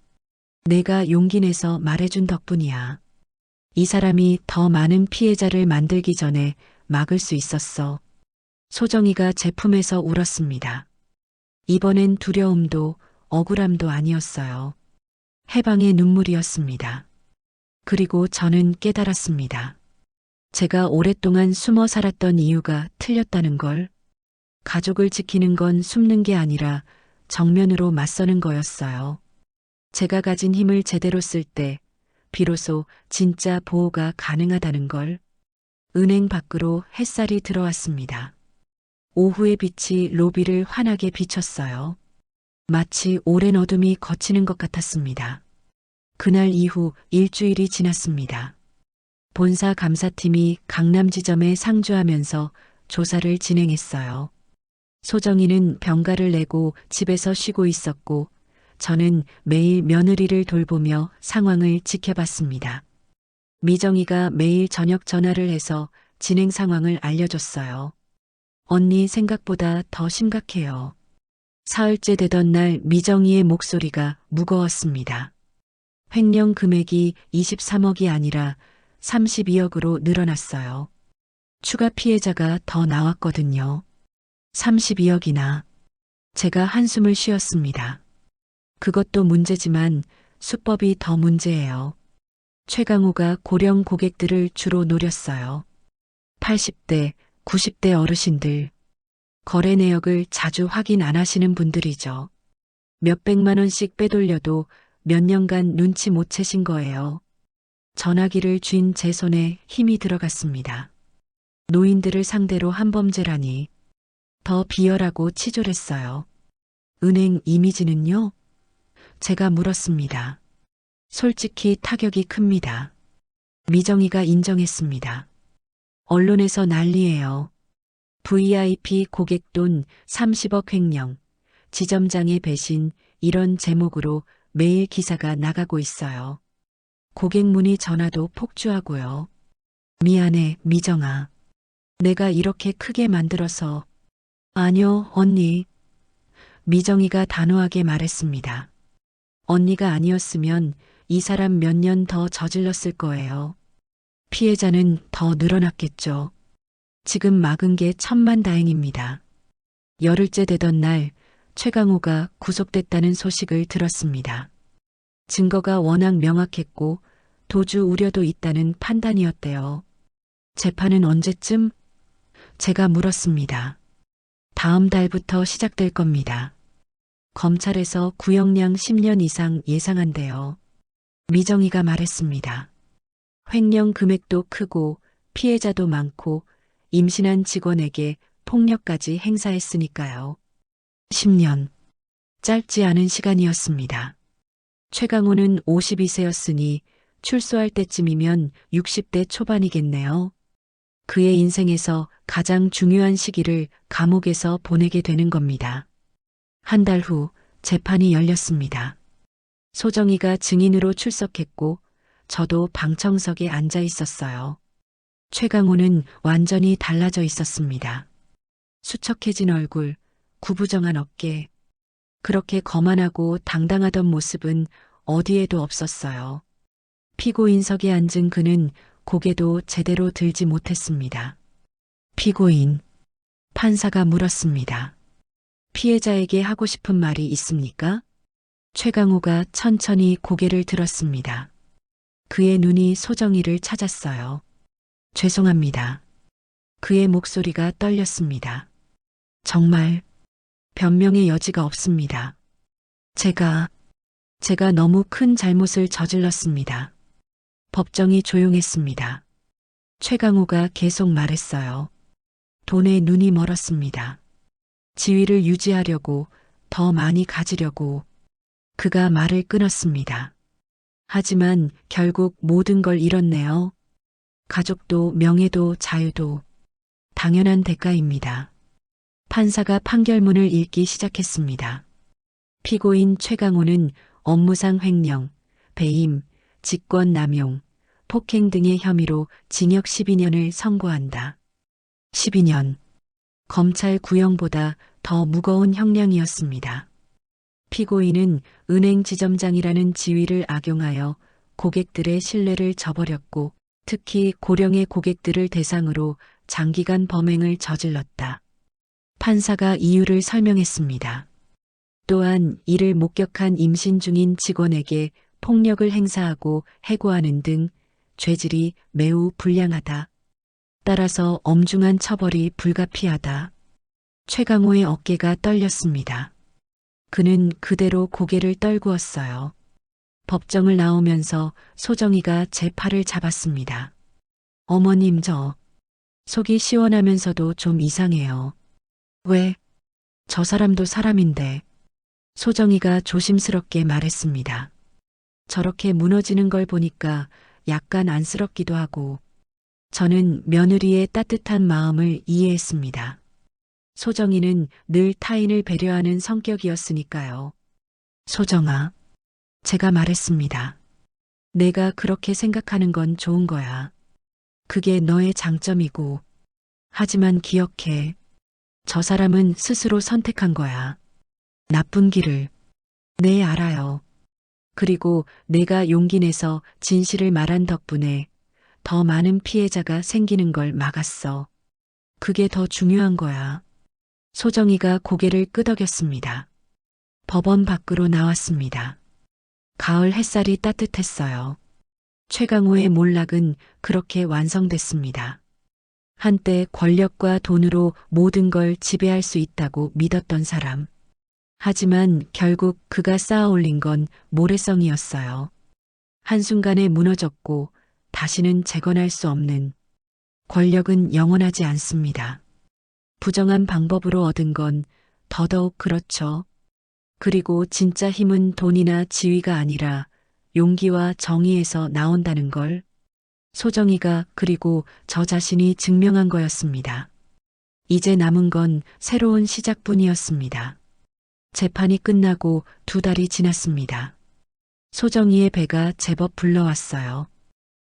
내가 용기 내서 말해준 덕분이야. 이 사람이 더 많은 피해자를 만들기 전에 막을 수 있었어. 소정이가 제품에서 울었습니다. 이번엔 두려움도 억울함도 아니었어요. 해방의 눈물이었습니다. 그리고 저는 깨달았습니다. 제가 오랫동안 숨어 살았던 이유가 틀렸다는 걸. 가족을 지키는 건 숨는 게 아니라 정면으로 맞서는 거였어요. 제가 가진 힘을 제대로 쓸 때 비로소 진짜 보호가 가능하다는 걸. 은행 밖으로 햇살이 들어왔습니다. 오후의 빛이 로비를 환하게 비췄어요. 마치 오랜 어둠이 걷히는 것 같았습니다. 그날 이후 일주일이 지났습니다. 본사 감사팀이 강남 지점에 상주하면서 조사를 진행했어요. 소정이는 병가를 내고 집에서 쉬고 있었고 저는 매일 며느리를 돌보며 상황을 지켜봤습니다. 미정이가 매일 저녁 전화를 해서 진행 상황을 알려줬어요. 언니 생각보다 더 심각해요. 사흘째 되던 날 미정이의 목소리가 무거웠습니다. 횡령 금액이 23억이 아니라 32억으로 늘어났어요. 추가 피해자가 더 나왔거든요. 32억이나. 제가 한숨을 쉬었습니다. 그것도 문제지만 수법이 더 문제예요. 최강호가 고령 고객들을 주로 노렸어요. 80대, 90대 어르신들. 거래 내역을 자주 확인 안 하시는 분들이죠. 몇백만 원씩 빼돌려도 몇 년간 눈치 못 채신 거예요. 전화기를 쥔 제 손에 힘이 들어갔습니다. 노인들을 상대로 한 범죄라니. 더 비열하고 치졸했어요. 은행 이미지는요? 제가 물었습니다. 솔직히 타격이 큽니다. 미정이가 인정했습니다. 언론에서 난리예요. VIP 고객 돈 30억 횡령, 지점장의 배신, 이런 제목으로 매일 기사가 나가고 있어요. 고객 문의 전화도 폭주하고요. 미안해, 미정아. 내가 이렇게 크게 만들어서. 아니요, 언니. 미정이가 단호하게 말했습니다. 언니가 아니었으면 이 사람 몇 년 더 저질렀을 거예요. 피해자는 더 늘어났겠죠. 지금 막은 게 천만다행입니다. 열흘째 되던 날 최강호가 구속됐다는 소식을 들었습니다. 증거가 워낙 명확했고 도주 우려도 있다는 판단이었대요. 재판은 언제쯤? 제가 물었습니다. 다음 달부터 시작될 겁니다. 검찰에서 구형량 10년 이상 예상한대요. 미정이가 말했습니다. 횡령 금액도 크고 피해자도 많고 임신한 직원에게 폭력까지 행사했으니까요. 10년. 짧지 않은 시간이었습니다. 최강호는 52세였으니 출소할 때쯤이면 60대 초반이겠네요. 그의 인생에서 가장 중요한 시기를 감옥에서 보내게 되는 겁니다. 한 달 후 재판이 열렸습니다. 소정이가 증인으로 출석했고 저도 방청석에 앉아 있었어요. 최강호는 완전히 달라져 있었습니다. 수척해진 얼굴, 구부정한 어깨, 그렇게 거만하고 당당하던 모습은 어디에도 없었어요. 피고인석에 앉은 그는 고개도 제대로 들지 못했습니다. 피고인, 판사가 물었습니다. 피해자에게 하고 싶은 말이 있습니까? 최강호가 천천히 고개를 들었습니다. 그의 눈이 소정이를 찾았어요. 죄송합니다. 그의 목소리가 떨렸습니다. 정말 변명의 여지가 없습니다. 제가 너무 큰 잘못을 저질렀습니다. 법정이 조용했습니다. 최강호가 계속 말했어요. 돈에 눈이 멀었습니다. 지위를 유지하려고, 더 많이 가지려고. 그가 말을 끊었습니다. 하지만 결국 모든 걸 잃었네요. 가족도 명예도 자유도. 당연한 대가입니다. 판사가 판결문을 읽기 시작했습니다. 피고인 최강호는 업무상 횡령, 배임, 직권남용, 폭행 등의 혐의로 징역 12년을 선고한다. 12년. 검찰 구형보다 더 무거운 형량이었습니다. 피고인은 은행 지점장이라는 지위를 악용하여 고객들의 신뢰를 저버렸고 특히 고령의 고객들을 대상으로 장기간 범행을 저질렀다. 판사가 이유를 설명했습니다. 또한 이를 목격한 임신 중인 직원에게 폭력을 행사하고 해고하는 등 죄질이 매우 불량하다. 따라서 엄중한 처벌이 불가피하다. 최강호의 어깨가 떨렸습니다. 그는 그대로 고개를 떨구었어요. 법정을 나오면서 소정이가 제 팔을 잡았습니다. 어머님 속이 시원하면서도 좀 이상해요. 왜? 저 사람도 사람인데. 소정이가 조심스럽게 말했습니다. 저렇게 무너지는 걸 보니까 약간 안쓰럽기도 하고. 저는 며느리의 따뜻한 마음을 이해했습니다. 소정이는 늘 타인을 배려하는 성격이었으니까요. 소정아, 제가 말했습니다. 내가 그렇게 생각하는 건 좋은 거야. 그게 너의 장점이고. 하지만 기억해. 저 사람은 스스로 선택한 거야. 나쁜 길을. 네, 알아요. 그리고 내가 용기 내서 진실을 말한 덕분에 더 많은 피해자가 생기는 걸 막았어. 그게 더 중요한 거야. 소정이가 고개를 끄덕였습니다. 법원 밖으로 나왔습니다. 가을 햇살이 따뜻했어요. 최강호의 몰락은 그렇게 완성됐습니다. 한때 권력과 돈으로 모든 걸 지배할 수 있다고 믿었던 사람. 하지만 결국 그가 쌓아올린 건 모래성이었어요. 한순간에 무너졌고 다시는 재건할 수 없는. 권력은 영원하지 않습니다. 부정한 방법으로 얻은 건 더더욱 그렇죠. 그리고 진짜 힘은 돈이나 지위가 아니라 용기와 정의에서 나온다는 걸 소정이가 그리고 저 자신이 증명한 거였습니다. 이제 남은 건 새로운 시작뿐이었습니다. 재판이 끝나고 2달이 지났습니다. 소정이의 배가 제법 불러왔어요.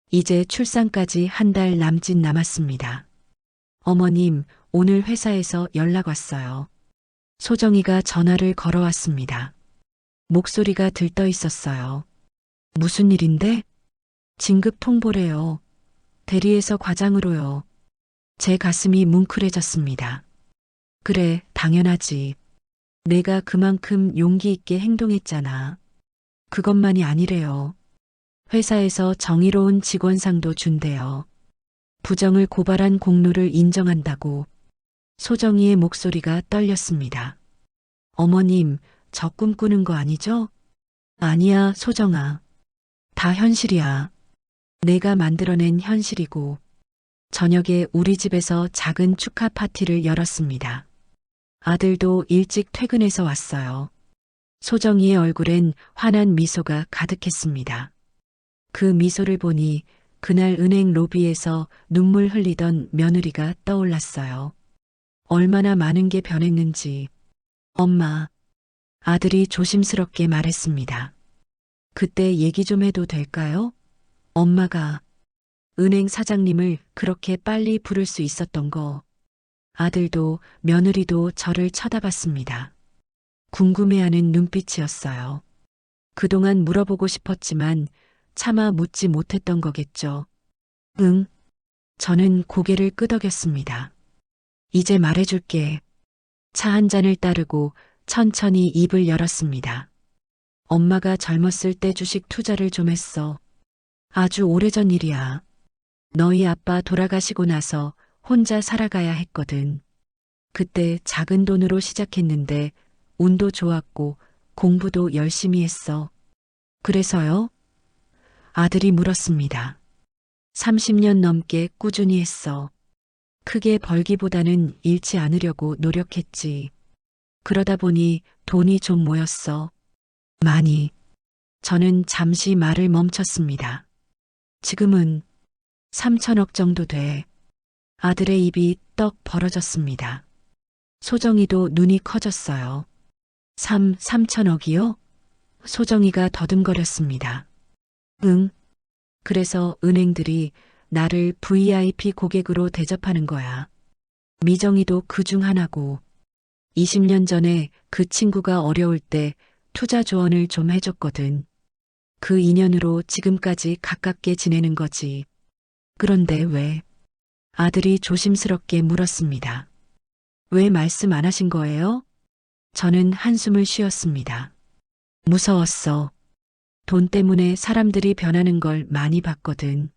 이제 출산까지 1달 남짓 남았습니다. 어머님, 오늘 회사에서 연락 왔어요. 소정이가 전화를 걸어왔습니다. 목소리가 들떠 있었어요. 무슨 일인데? 진급 통보래요. 대리에서 과장으로요. 제 가슴이 뭉클해졌습니다. 그래, 당연하지. 내가 그만큼 용기 있게 행동했잖아. 그것만이 아니래요. 회사에서 정의로운 직원상도 준대요. 부정을 고발한 공로를 인정한다고. 소정이의 목소리가 떨렸습니다. 어머님, 저 꿈꾸는 거 아니죠? 아니야, 소정아. 다 현실이야. 내가 만들어낸 현실이고. 저녁에 우리 집에서 작은 축하 파티를 열었습니다. 아들도 일찍 퇴근해서 왔어요. 소정이의 얼굴엔 환한 미소가 가득했습니다. 그 미소를 보니 그날 은행 로비에서 눈물 흘리던 며느리가 떠올랐어요. 얼마나 많은 게 변했는지. 엄마, 아들이 조심스럽게 말했습니다. 그때 얘기 좀 해도 될까요? 엄마가 은행 사장님을 그렇게 빨리 부를 수 있었던 거. 아들도 며느리도 저를 쳐다봤습니다. 궁금해하는 눈빛이었어요. 그동안 물어보고 싶었지만 차마 묻지 못했던 거겠죠. 응. 저는 고개를 끄덕였습니다. 이제 말해줄게. 차 한 잔을 따르고 천천히 입을 열었습니다. 엄마가 젊었을 때 주식 투자를 좀 했어. 아주 오래전 일이야. 너희 아빠 돌아가시고 나서 혼자 살아가야 했거든. 그때 작은 돈으로 시작했는데 운도 좋았고 공부도 열심히 했어. 그래서요? 아들이 물었습니다. 30년 넘게 꾸준히 했어. 크게 벌기보다는 잃지 않으려고 노력했지. 그러다 보니 돈이 좀 모였어. 많이. 저는 잠시 말을 멈췄습니다. 지금은 3천억 정도 돼. 아들의 입이 떡 벌어졌습니다. 소정이도 눈이 커졌어요. 3천억이요? 소정이가 더듬거렸습니다. 응. 그래서 은행들이 나를 VIP 고객으로 대접하는 거야. 미정이도 그중 하나고. 20년 전에 그 친구가 어려울 때 투자 조언을 좀 해줬거든. 그 인연으로 지금까지 가깝게 지내는 거지. 그런데 왜? 아들이 조심스럽게 물었습니다. 왜 말씀 안 하신 거예요? 저는 한숨을 쉬었습니다. 무서웠어. 돈 때문에 사람들이 변하는 걸 많이 봤거든.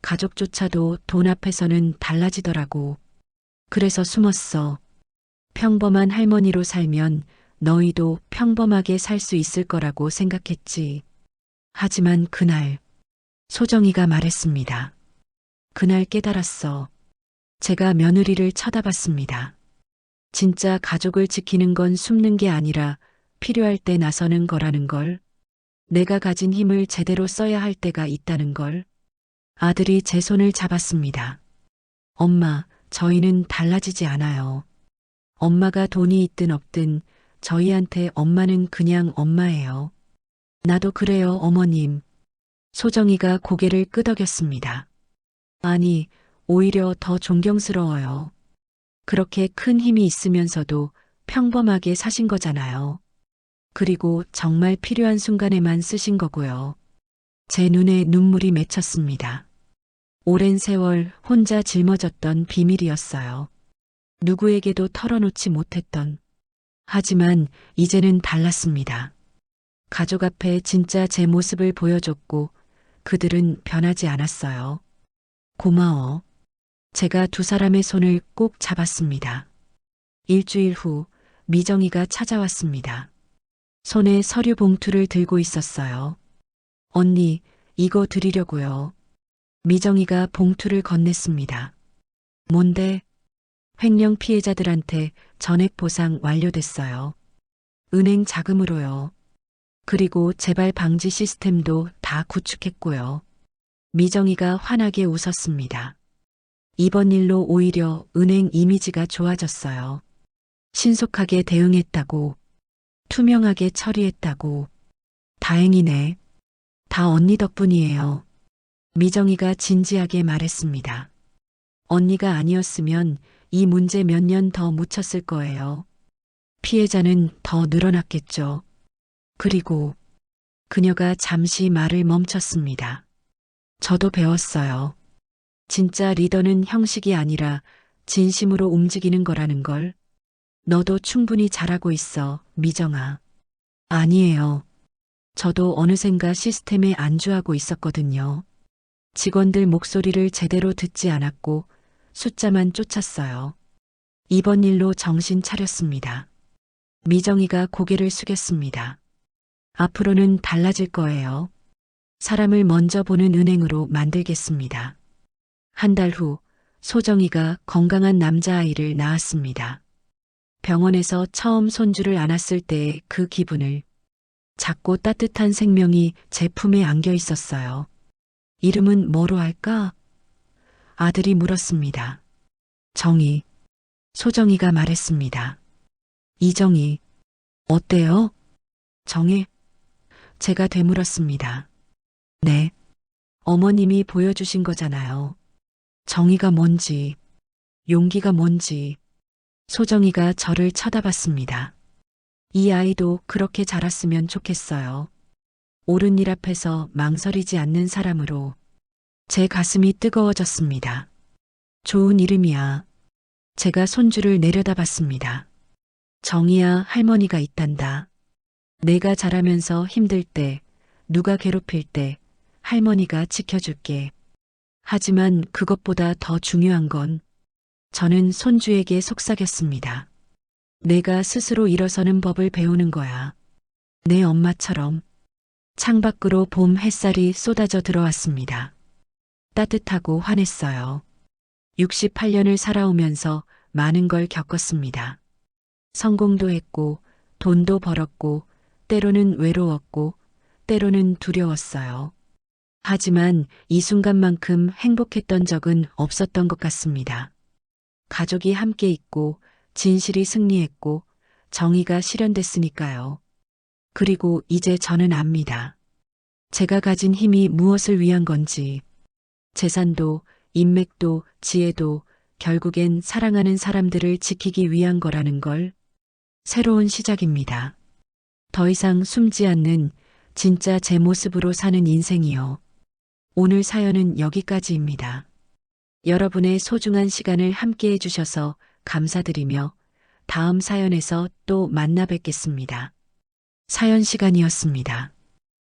가족조차도 돈 앞에서는 달라지더라고. 그래서 숨었어. 평범한 할머니로 살면 너희도 평범하게 살 수 있을 거라고 생각했지. 하지만 그날 소정이가 말했습니다. 그날 깨달았어. 제가 며느리를 쳐다봤습니다. 진짜 가족을 지키는 건 숨는 게 아니라 필요할 때 나서는 거라는 걸. 내가 가진 힘을 제대로 써야 할 때가 있다는 걸. 아들이 제 손을 잡았습니다. 엄마, 저희는 달라지지 않아요. 엄마가 돈이 있든 없든 저희한테 엄마는 그냥 엄마예요. 나도 그래요, 어머님. 소정이가 고개를 끄덕였습니다. 아니, 오히려 더 존경스러워요. 그렇게 큰 힘이 있으면서도 평범하게 사신 거잖아요. 그리고 정말 필요한 순간에만 쓰신 거고요. 제 눈에 눈물이 맺혔습니다. 오랜 세월 혼자 짊어졌던 비밀이었어요. 누구에게도 털어놓지 못했던. 하지만 이제는 달랐습니다. 가족 앞에 진짜 제 모습을 보여줬고 그들은 변하지 않았어요. 고마워. 제가 두 사람의 손을 꼭 잡았습니다. 일주일 후 미정이가 찾아왔습니다. 손에 서류 봉투를 들고 있었어요. 언니, 이거 드리려고요. 미정이가 봉투를 건넸습니다. 뭔데? 횡령 피해자들한테 전액 보상 완료됐어요. 은행 자금으로요. 그리고 재발 방지 시스템도 다 구축했고요. 미정이가 환하게 웃었습니다. 이번 일로 오히려 은행 이미지가 좋아졌어요. 신속하게 대응했다고, 투명하게 처리했다고. 다행이네. 다 언니 덕분이에요. 미정이가 진지하게 말했습니다. 언니가 아니었으면 이 문제 몇 년 더 묻혔을 거예요. 피해자는 더 늘어났겠죠. 그리고 그녀가 잠시 말을 멈췄습니다. 저도 배웠어요. 진짜 리더는 형식이 아니라 진심으로 움직이는 거라는 걸. 너도 충분히 잘하고 있어, 미정아. 아니에요. 저도 어느샌가 시스템에 안주하고 있었거든요. 직원들 목소리를 제대로 듣지 않았고 숫자만 쫓았어요. 이번 일로 정신 차렸습니다. 미정이가 고개를 숙였습니다. 앞으로는 달라질 거예요. 사람을 먼저 보는 은행으로 만들겠습니다. 한 달 후 소정이가 건강한 남자아이를 낳았습니다. 병원에서 처음 손주를 안았을 때의 그 기분을, 작고 따뜻한 생명이 제 품에 안겨 있었어요. 이름은 뭐로 할까? 아들이 물었습니다. 정희. 소정이가 말했습니다. 이정희. 어때요? 정혜. 제가 되물었습니다. 네. 어머님이 보여주신 거잖아요. 정의가 뭔지, 용기가 뭔지. 소정이가 저를 쳐다봤습니다. 이 아이도 그렇게 자랐으면 좋겠어요. 옳은 일 앞에서 망설이지 않는 사람으로. 제 가슴이 뜨거워졌습니다. 좋은 이름이야. 제가 손주를 내려다봤습니다. 정희야, 할머니가 있단다. 내가 자라면서 힘들 때, 누가 괴롭힐 때 할머니가 지켜줄게. 하지만 그것보다 더 중요한 건 저는 손주에게 속삭였습니다. 내가 스스로 일어서는 법을 배우는 거야. 내 엄마처럼. 창밖으로 봄 햇살이 쏟아져 들어왔습니다. 따뜻하고 환했어요. 68년을 살아오면서 많은 걸 겪었습니다. 성공도 했고, 돈도 벌었고, 때로는 외로웠고, 때로는 두려웠어요. 하지만 이 순간만큼 행복했던 적은 없었던 것 같습니다. 가족이 함께 있고, 진실이 승리했고, 정의가 실현됐으니까요. 그리고 이제 저는 압니다. 제가 가진 힘이 무엇을 위한 건지. 재산도, 인맥도, 지혜도 결국엔 사랑하는 사람들을 지키기 위한 거라는 걸. 새로운 시작입니다. 더 이상 숨지 않는 진짜 제 모습으로 사는 인생이요. 오늘 사연은 여기까지입니다. 여러분의 소중한 시간을 함께 해주셔서 감사드리며 다음 사연에서 또 만나 뵙겠습니다. 사연 시간이었습니다.